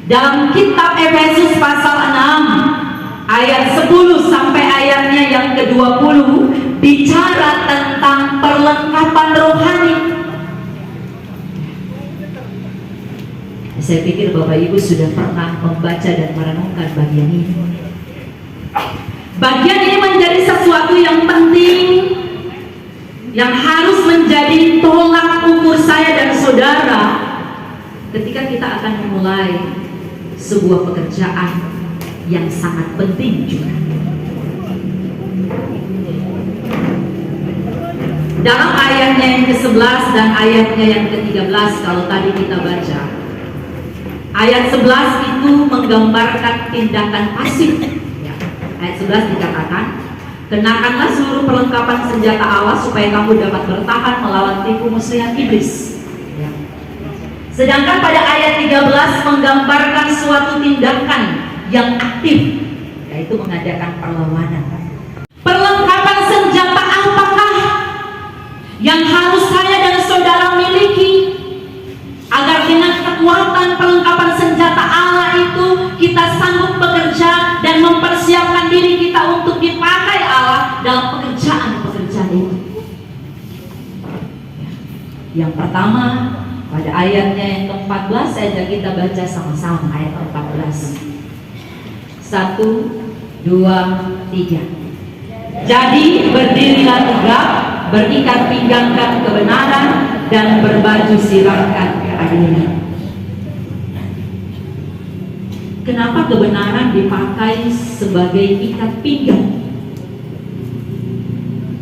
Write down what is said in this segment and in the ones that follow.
Dalam kitab Efesus pasal 6 ayat 10 sampai ayatnya yang ke-20 bicara tentang perlengkapan rohani. Saya pikir Bapak Ibu sudah pernah membaca dan merenungkan bagian ini. Bagian ini menjadi sesuatu yang penting, yang harus menjadi tolak ukur saya dan saudara ketika kita akan memulai sebuah pekerjaan yang sangat penting juga. Dalam ayatnya yang ke-11 dan ayatnya yang ke-13, kalau tadi kita baca, ayat 11 itu menggambarkan tindakan pasif. Ayat 11 dikatakan, kenakanlah seluruh perlengkapan senjata Allah supaya kamu dapat bertahan melawan tipu muslihat iblis. Sedangkan pada ayat 13 menggambarkan suatu tindakan yang aktif, yaitu mengadakan perlawanan. Perlengkapan senjata apakah yang harus saya dan saudara miliki agar dengan kekuatan perlengkapan senjata Allah itu kita sanggup bekerja dan mempersiapkan diri kita untuk dipakai Allah dalam pekerjaan-pekerjaan itu? Yang pertama, pada ayatnya yang ke-14 saja kita baca sama-sama ayat 14. 1, 2, 3. Jadi berdirilah tegak, berikat pinggangkan kebenaran, dan berbaju sirahkan keadilan. Kenapa kebenaran dipakai sebagai ikat pinggang?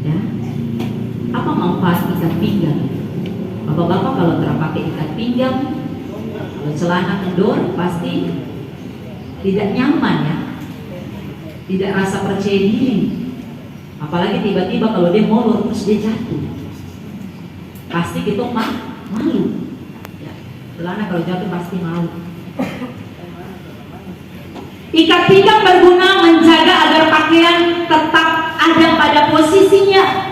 Ya. Apa manfaat ikat pinggang? Bapak-bapak kalau terpakai ikat pinggang, kalau celana kendor pasti tidak nyaman ya, tidak rasa percaya diri. Apalagi tiba-tiba kalau dia molor terus dia jatuh, pasti kita malu. Ya, celana kalau jatuh pasti malu. Ikat pinggang berguna menjaga agar pakaian tetap ada pada posisinya.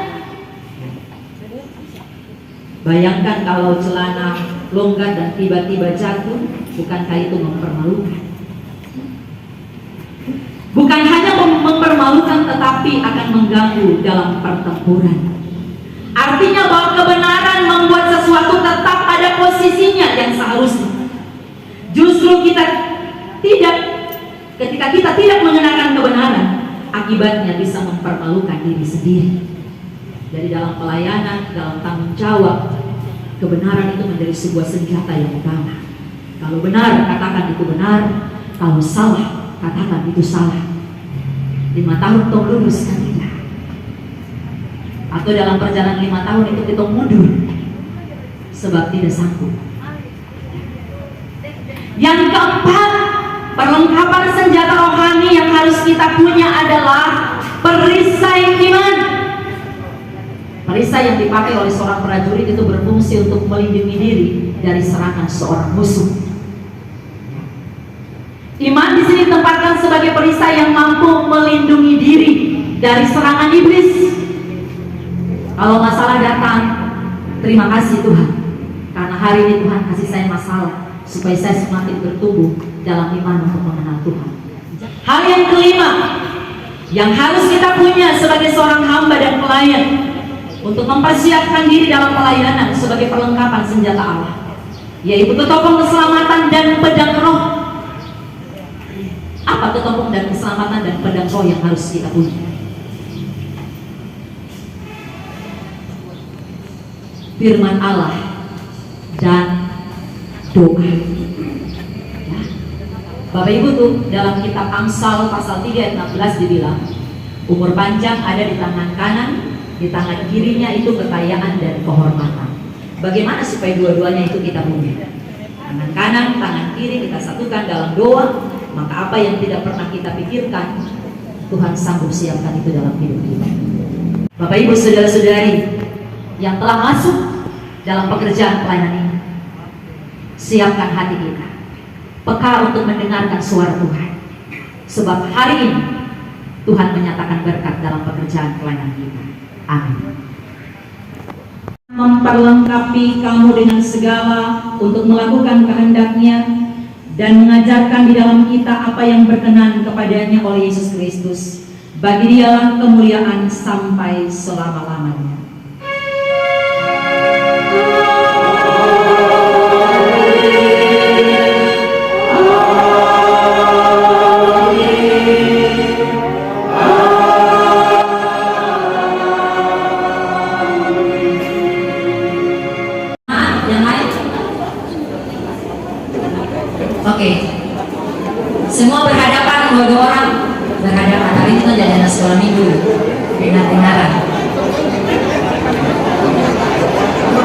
Bayangkan kalau celana longgar dan tiba-tiba jatuh, bukankah itu mempermalukan? Bukan hanya mempermalukan, tetapi akan mengganggu dalam pertempuran. Artinya bahwa kebenaran membuat sesuatu tetap pada posisinya yang seharusnya. Justru ketika kita tidak mengenakan kebenaran, akibatnya bisa mempermalukan diri sendiri. Jadi dalam pelayanan, dalam tanggung jawab, kebenaran itu menjadi sebuah senjata yang utama. Kalau benar, katakan itu benar. Kalau salah, katakan itu salah. 5 tahun tong lulus kan tidak. Atau dalam perjalanan 5 tahun itu kita mundur sebab tidak sanggup. Yang keempat, perlengkapan senjata rohani yang harus kita punya adalah perisai iman. Perisai yang dipakai oleh seorang prajurit itu berfungsi untuk melindungi diri dari serangan seorang musuh. Iman di sini ditempatkan sebagai perisai yang mampu melindungi diri dari serangan iblis. Kalau masalah datang, terima kasih Tuhan, karena hari ini Tuhan kasih saya masalah supaya saya semakin bertumbuh dalam iman untuk mengenal Tuhan. Hal yang kelima yang harus kita punya sebagai seorang hamba dan pelayan untuk mempersiapkan diri dalam pelayanan sebagai perlengkapan senjata Allah, yaitu ketopong keselamatan dan pedang roh. Apa ketopong dan keselamatan dan pedang roh yang harus kita punya? Firman Allah dan doa. Ya. Bapak Ibu tuh dalam kitab Amsal pasal 3 ayat 16 dibilang, umur panjang ada di tangan kanan, di tangan kirinya itu kekayaan dan kehormatan. Bagaimana supaya dua-duanya itu kita punya? Tangan kanan, tangan kiri kita satukan dalam doa, maka apa yang tidak pernah kita pikirkan, Tuhan sanggup siapkan itu dalam hidup kita. Bapak Ibu saudara-saudari yang telah masuk dalam pekerjaan pelayanan ini, siapkan hati kita peka untuk mendengarkan suara Tuhan, sebab hari ini Tuhan menyatakan berkat dalam pekerjaan pelayanan kita. Amin. Memperlengkapi kamu dengan segala untuk melakukan kehendak-Nya, dan mengajarkan di dalam kita apa yang berkenan kepadanya oleh Yesus Kristus. Bagi Dialah kemuliaan sampai selama-lamanya. Oke, semua berhadapan, dua orang berhadapan. Hari itu kan ada sekolah minggu, dengar-dengaran.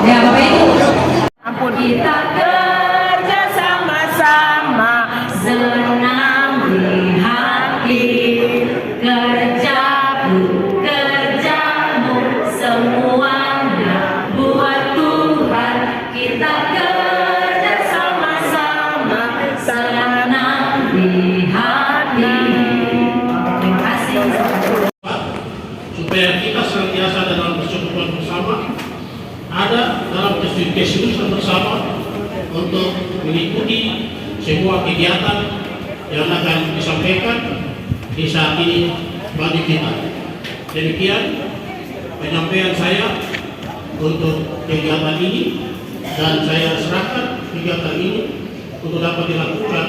Ya, Bapak Ibu. Ampun kita kerja sama-sama, Senang di hati, kerjamu semuanya buat Tuhan. Kita kerja sama-sama, senang di hati. Terima kasih. Supaya kita senantiasa dalam persekutuan bersama, ada dalam keseriusan bersama untuk mengikuti semua kegiatan yang akan disampaikan di saat ini bagi kita. Demikian penyampaian saya untuk kegiatan ini, dan saya serahkan kegiatan ini untuk dapat dilakukan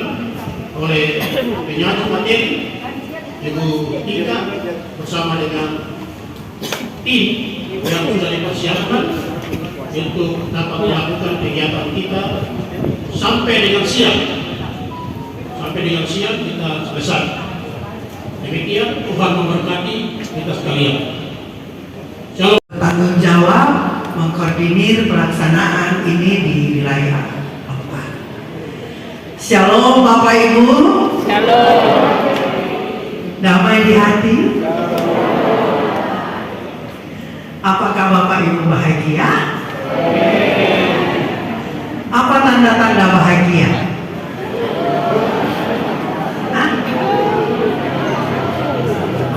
oleh penyanyi materi Ibu Tika bersama dengan tim yang sudah dipersiapkan untuk dapat melakukan kegiatan kita sampai dengan siang. Sampai dengan siang kita selesai. Demikian, Tuhan memberkati kita sekalian. Shalom. Tanggung jawab mengkoordinir pelaksanaan ini di wilayah Bapak. Shalom Bapak Ibu. shalom. Damai di hati. Apakah Bapak Ibu bahagia? Apa tanda-tanda bahagia? Hah?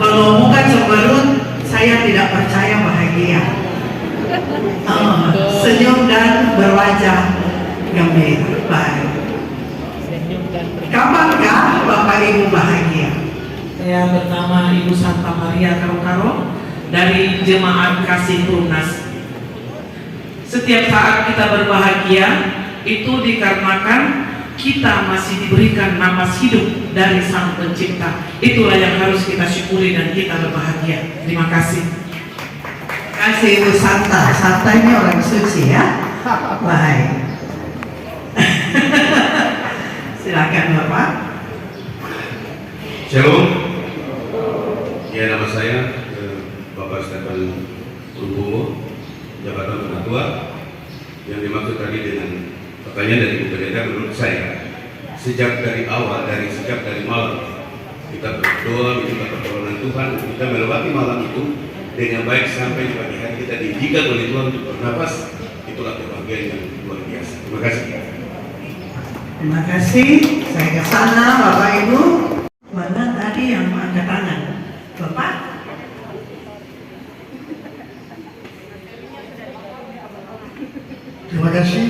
Kalau muka cemberut, saya tidak percaya bahagia. Senyum dan berwajah gembira. Baik. Kapankah Bapak Ibu bahagia? Saya bernama Ibu Santa Maria Karo-Karo dari Jemaat Kasih Tunas. Setiap saat kita berbahagia itu dikarenakan kita masih diberikan napas hidup dari Sang Pencipta. Itulah yang harus kita syukuri dan kita berbahagia. Terima kasih. Kasih Ibu Santa. Santa ini orang suci ya. Baik. Silakan Bapak. Shalom. Ya, nama saya Bapak Stefan Purbowo, jabatan penatua. Yang dimaksud tadi dengan pertanyaan dari Ibu Pendeta, menurut saya sejak dari awal, sejak dari malam kita berdoa minta pertolongan Tuhan, kita melewati malam itu dengan baik sampai di pagi hari kita dididik oleh Tuhan untuk bernapas. Itulah kebahagiaan yang luar biasa. Terima kasih. Terima kasih. Saya ke sana Bapak Ibu. Mana tadi yang angkat tangan? Bapak? Terima kasih.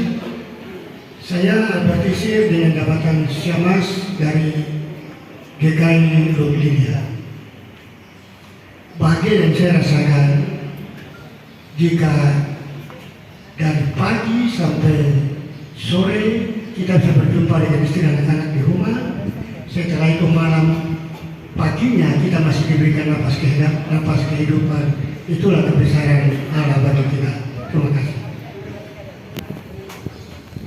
Saya berpartisip dengan jabatan Siamas dari GKI Loblidia. Bahagia yang saya rasakan jika dari pagi sampai sore kita bisa berjumpa dengan istri dan anak-anak di rumah. Setelah itu malam paginya kita masih diberikan napas kehidupan. Itulah kebesaran Allah bagi kita. Terima kasih.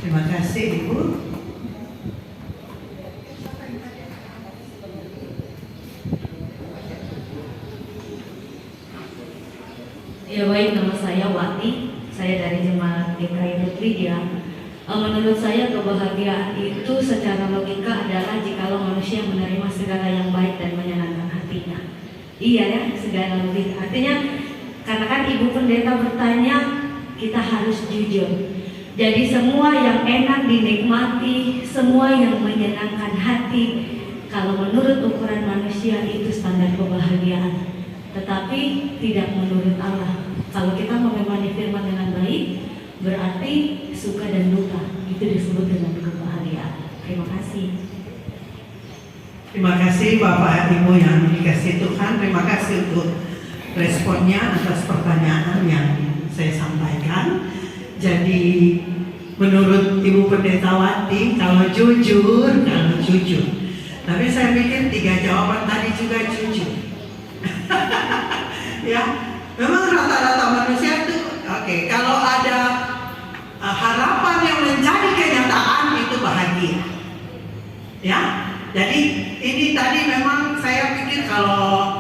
Terima kasih Ibu. Ya baik, nama saya Wati. Saya dari Jemaat GKI Loblidia. Menurut saya kebahagiaan itu secara logika adalah jikalau manusia menerima segala yang baik dan menyenangkan hatinya. Iya ya, segala logika. Artinya, karena kan Ibu Pendeta bertanya, kita harus jujur. Jadi semua yang enak dinikmati, semua yang menyenangkan hati, kalau menurut ukuran manusia itu standar kebahagiaan. Tetapi tidak menurut Allah. Kalau kita memahami firman dengan baik, berarti suka dan duka itu disebut dengan kebahagiaan. Terima kasih. Terima kasih Bapak Ibu yang dikasih Tuhan. Terima kasih untuk responnya atas pertanyaan yang saya sampaikan. Jadi menurut Ibu Pendetawati, kalau jujur. Tapi saya pikir 3 jawaban tadi juga jujur. Ya, memang rata-rata manusia itu oke. Kalau ada harapan yang menjadi kenyataan itu bahagia. Ya, jadi ini tadi memang saya pikir kalau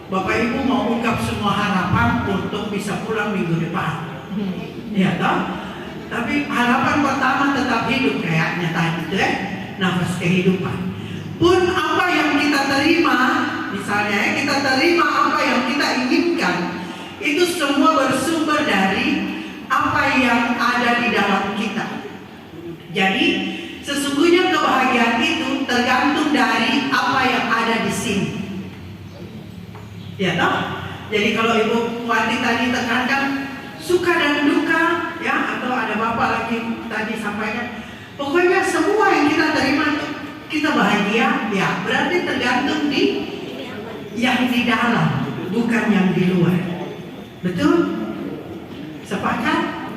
Bapak Ibu mau ungkap semua harapan untuk bisa pulang minggu depan. Ya toh? Tapi harapan pertama tetap hidup kayaknya tadi itu nafas kehidupan. Pun apa yang kita terima, misalnya kita terima apa yang kita inginkan, itu semua bersumber dari apa yang ada di dalam kita. Jadi sesungguhnya kebahagiaan itu tergantung dari apa yang ada di sini. Ya toh? Jadi kalau Ibu Wati tadi tekankan suka dan duka, ya, atau ada Bapak lagi tadi sampaikan, pokoknya semua yang kita terima kita bahagia, ya berarti tergantung di yang di dalam, bukan yang di luar. Betul? Sepakat?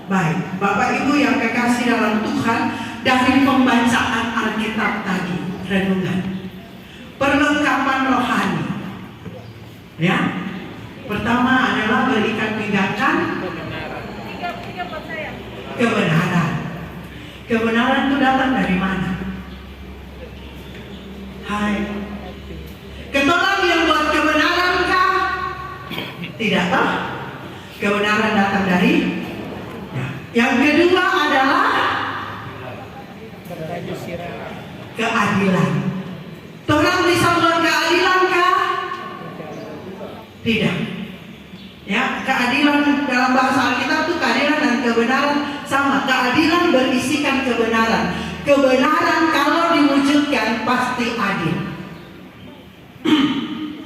Baik, Bapak Ibu yang kekasih dalam Tuhan, dari pembacaan Alkitab tadi, renungan, perlengkapan rohani, ya. Pertama adalah berikan pinggakan kebenaran. Kebenaran itu datang dari mana? Hai, ketolak yang buat kebenaran kah? Tidak toh? Kebenaran datang dari ya. Yang kedua adalah keadilan. Orang bisa buat keadilan kah? Tidak. Ya, keadilan dalam bahasa Alkitab itu keadilan dan kebenaran sama. Keadilan berisikan kebenaran. Kebenaran kalau diwujudkan pasti adil.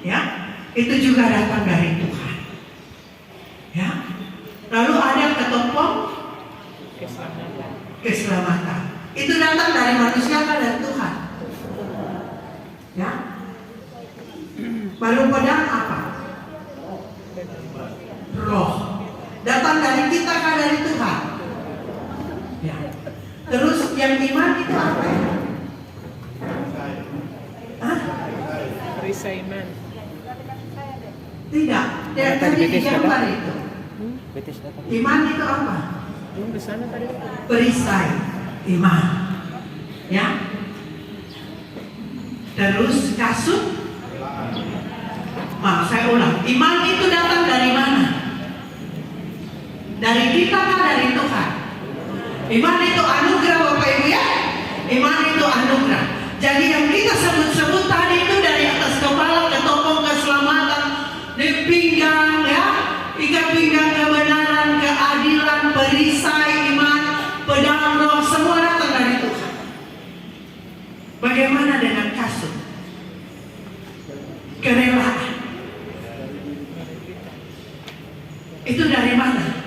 Ya, itu juga datang dari Tuhan. Ya. Lalu ada ketopong keselamatan. Itu datang dari manusia dan Tuhan. Ya. Baru pedang apa? Roh. Datang dari kita kan dari Tuhan. Ya. Terus yang iman itu apa ya? Hah? Iman. Tidak. Yang tadi digambar itu. Iman itu apa? Perisai iman. Ya. Terus kasut. Saya ulang. Iman itu datang dari mana? Dari kita kan dari Tuhan. Iman itu anugerah Bapak Ibu ya. Iman itu anugerah. Jadi yang kita sebut-sebut tadi itu dari atas kepala ke topong keselamatan, di pinggang ya, ikat pinggang kebenaran, keadilan, perisai iman, pedang roh, semua datang dari Tuhan. Bagaimana dengan kasut? Kerelaan. Itu dari mana?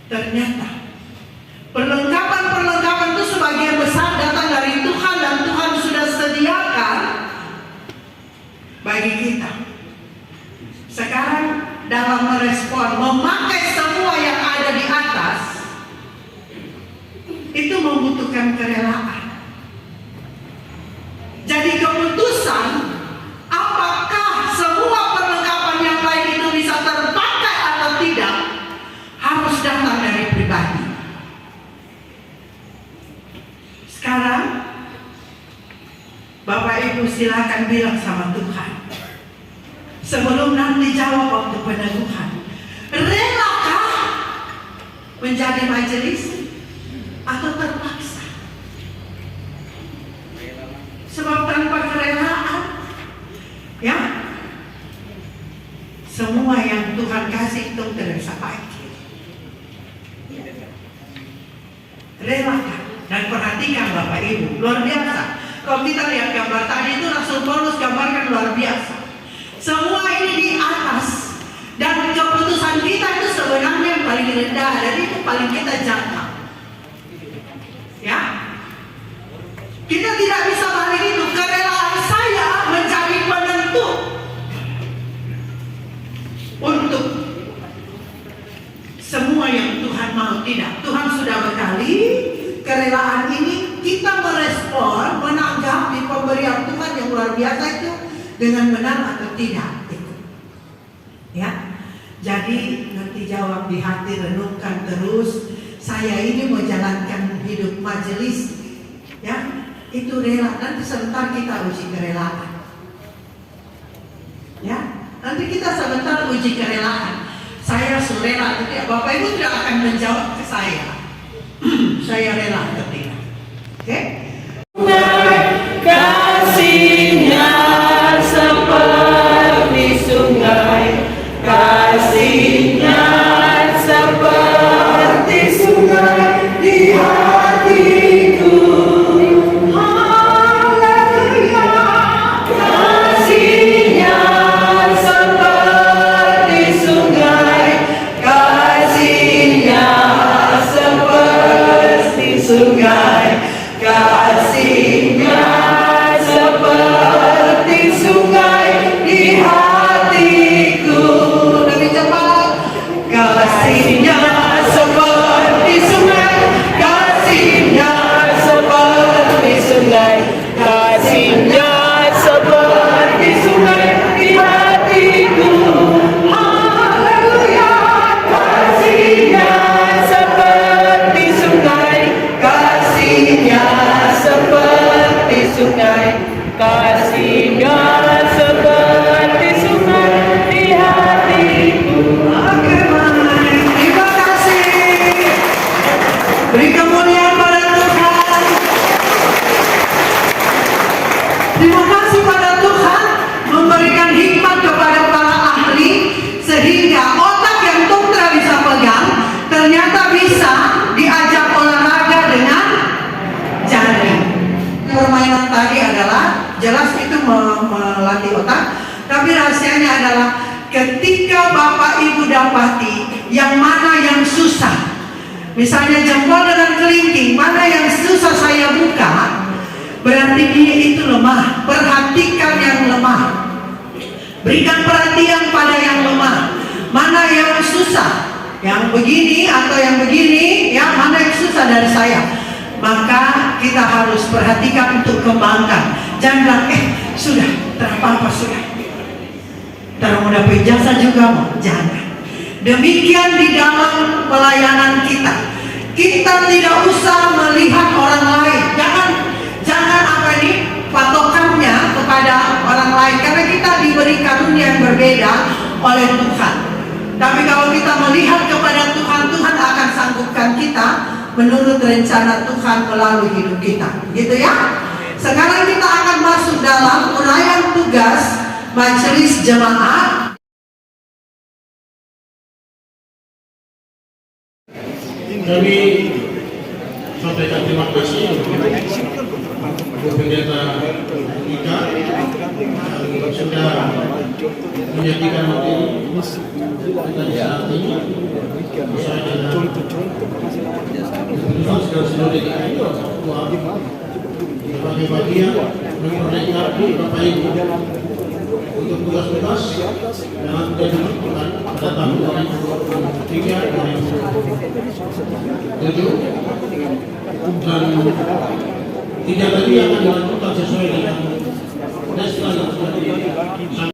Ternyata perlengkapan itu sebagian besar datang dari Tuhan dan Tuhan sudah sediakan bagi kita. Sekarang dalam merespon memakai semua yang ada di atas itu membutuhkan kerelaan. Jadi keputusan apakah semua perlengkapan yang lain itu bisa terpakai atau tidak harus datang dari pribadi. Sekarang Bapak Ibu silakan bilang sama Tuhan, sebelum nanti jawab waktu peneguhan, relakah menjadi majelis atau terpaksa? Sebab tanpa kerelaan, ya, semua yang Tuhan kasih itu tidak bisa pakai. Relakan dan perhatikan Bapak Ibu, luar biasa. Kalau kita lihat gambar tadi itu Rasul Paulus gambarkan luar biasa. Semua ini di atas dan keputusan kita itu sebenarnya yang paling rendah, jadi itu paling kita jangkau. Ya, kita tidak bisa balik itu. Kerelaan saya menjadi penentu untuk semua yang Tuhan mau. Tidak, Tuhan sudah bekali kerelaan ini, kita merespon, menanggapi pemberian Tuhan yang luar biasa itu dengan benar atau tidak. Ya, jadi nanti jawab di hati, renungkan terus. Saya ini mau jalankan hidup majelis, ya, itu rela. Nanti sebentar kita uji kerelaan. Ya, nanti kita sebentar uji kerelaan. Saya rela atau tidak? Bapak Ibu tidak akan menjawab ke saya. Saya rela atau tidak? Oke? Kasihnya seperti sungai, kasihnya seperti sungai di hatiku. Haleluya. Kasihnya seperti sungai, kasihnya seperti sungai, kasihnya seperti sungai di hatiku. Lebih cepat. Kasihnya seperti sungai, kasihnya seperti sungai, kasihnya seperti sungai di hatiku. Haleluya. Kasihnya seperti sungai, kasihnya seperti sungai, kasihnya seperti sungai di hatiku. Oke, baik. Terima kasih. Beri kemuliaan pada Tuhan. Terima kasih pada Tuhan memberikan hikmat kepada para ahli sehingga otak yang Tuktra bisa pegang ternyata bisa diajak olahraga dengan jari. Permainan tadi adalah jelas itu melatih otak, tapi rahasianya adalah ketika Bapak Ibu dapati yang mana yang susah, misalnya jempol dengan kelingking, mana yang susah saya buka, berarti dia itu lemah. Perhatikan yang lemah, berikan perhatian pada yang lemah. Mana yang susah, yang begini atau yang begini, ya, mana yang susah dari saya, maka kita harus perhatikan untuk kembangkan. Jangan bilang, sudah, terapa-apa sudah, ntar mau dapat ijazah juga mau. Jangan. Demikian di dalam pelayanan kita. Kita tidak usah melihat orang lain. Jangan apa ini patokannya kepada orang lain, karena kita diberi karunia yang berbeda oleh Tuhan. Tapi kalau kita melihat kepada Tuhan, Tuhan akan sanggupkan kita menurut rencana Tuhan melalui hidup kita. Gitu ya. Sekarang kita akan masuk dalam uraian tugas majelis jemaat. Kami sampaikan terima kasih kepada pendeta kita yang sudah menyajikan materi saat ini. Saya dan seluruh DKI berbagai bagian memperlengkapi Bapak Ibu untuk tugas-tugas yang akan dilakukan pada tahun 2023 dan tidak lagi akan dilakukan sesuai dengan naskah yang sudah dilakukan.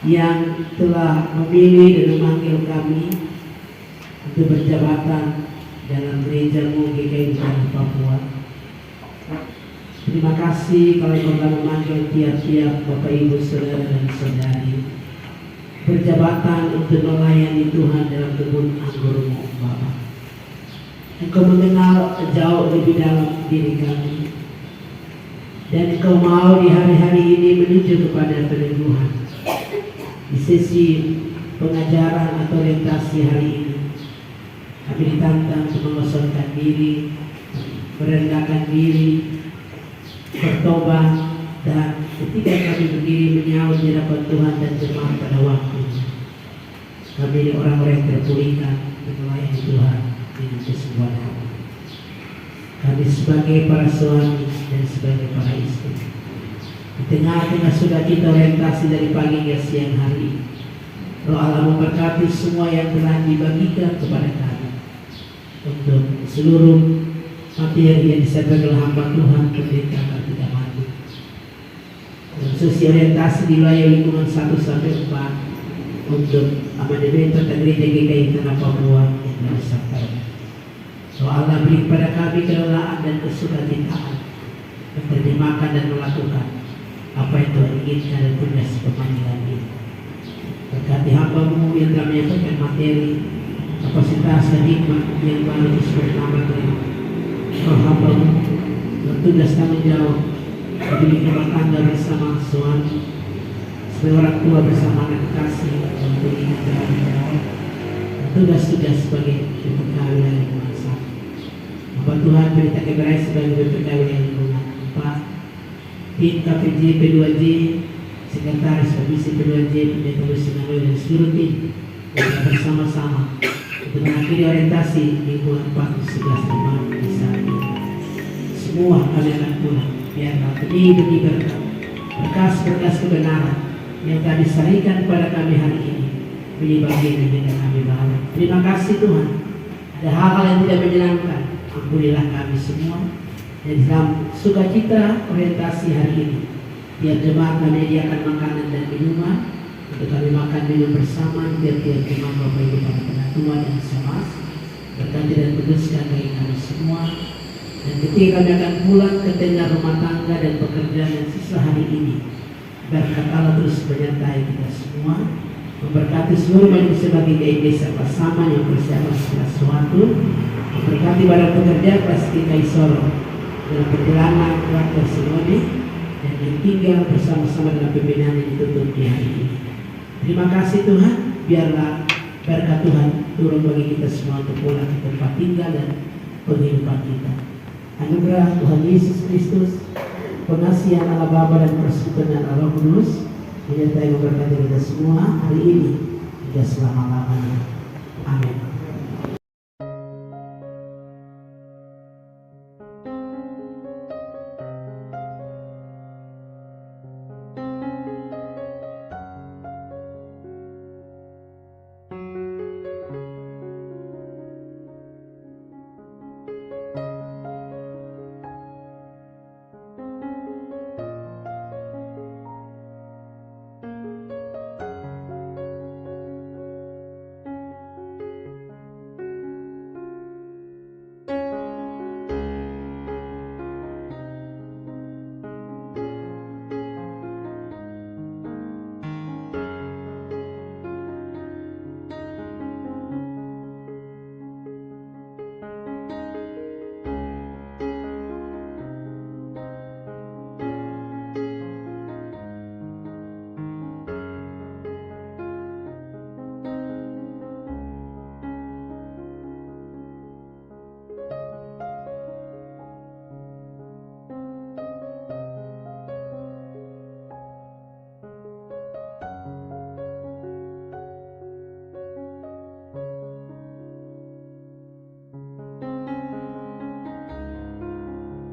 yang telah memilih dan memanggil kami untuk berjabatan dalam gereja-Mu GKI Utara Papua. Terima kasih kalau Engkau telah memanggil tiap-tiap Bapak Ibu Saudara dan Saudari berjabatan untuk melayani Tuhan dalam kebun anggur-Mu, Bapa. Engkau mengenal jauh lebih dalam diri kami, dan Engkau mau di hari-hari ini menuju kepada peneguhan. Di sesi pengajaran atau orientasi hari ini, kami ditantang untuk mengosongkan diri, merendahkan diri, bertobat, dan ketika kami berdiri menyaut di hadapan Tuhan dan jemaat pada waktunya, kami ini orang-orang yang terpulihkan dan melayani Tuhan dengan kesembuhan hati. Kami sebagai para suami dan sebagai para istri, di tengah-tengah sudah kita orientasi dari pagi hingga siang hari, Roh Allah memberkati semua yang telah dibagikan kepada kami untuk seluruh materi yang disampaikan oleh hamba Tuhan pendeta tidak mati. Sesi orientasi di wilayah lingkungan 1 sampai 4 untuk amandemen tata gereja GKI Tanah Papua yang telah disampaikan. Roh Allah beri kepada kami kerelaan dan kesukacitaan menerjemahkan dan melakukan apa yang Tuhan inginkan dan tugas pemanggilan ini. Berkati hamba-Mu yang telah menyampaikan materi, kapasitas dan hikmat yang baru disebut nama Tuhan. Roh hamba-Mu bertugas tanggung jawab memiliki rumah tangga bersama suami, sebagai orang tua bersama anak kasih untuk ingat tanggung jawab tugas-tugas sebagai BPK wilayah lingkungan 1. Bapak Tuhan berita keberai sebagai BPK wilayah lingkungan 4, tim KPJ P2J, Sekretaris Komisi P2J, Pendeta Lusinawe dan seluruh tim bersama-sama untuk mengakhiri orientasi lingkungan 411 teman di saat ini. Semua kami akan pulang biarlah benih-benih berkas-berkas kebenaran yang telah disaringkan kepada kami hari ini menjadi bagian yang kami bawa. Terima kasih Tuhan. Ada hal-hal yang tidak menyenangkan, ampunilah kami semua. Dan dalam sukacita orientasi hari ini, tiap jemaat kami menyediakan makanan dan minuman untuk kami makan minum bersama. Tiap-tiap jemaat Bapak Ibu para penatua dan semas berkati dan kuduskan bagi kami semua. Dan ketika kami akan pulang ke tengah rumah tangga dan pekerjaan yang sisa hari ini, berkat Allah terus menyertai kita semua, memberkati seluruh manusia bagi GKI Desa Pasaman yang persiapan segala sesuatu, memberkati para pekerja kelas GKI Solo dalam perjalanan keluarga Sinode, dan yang tinggal bersama-sama dalam pembinaan yang ditutup di hari ini. Terima kasih Tuhan, biarlah berkat Tuhan turun bagi kita semua untuk pulang ke tempat tinggal dan penghidupan kita. Anugerah Tuhan Yesus Kristus, pengasihan Allah Bapa dan persekutuan Allah Roh Kudus menyertai memberkati kita semua hari ini hingga selama-lamanya. Amin.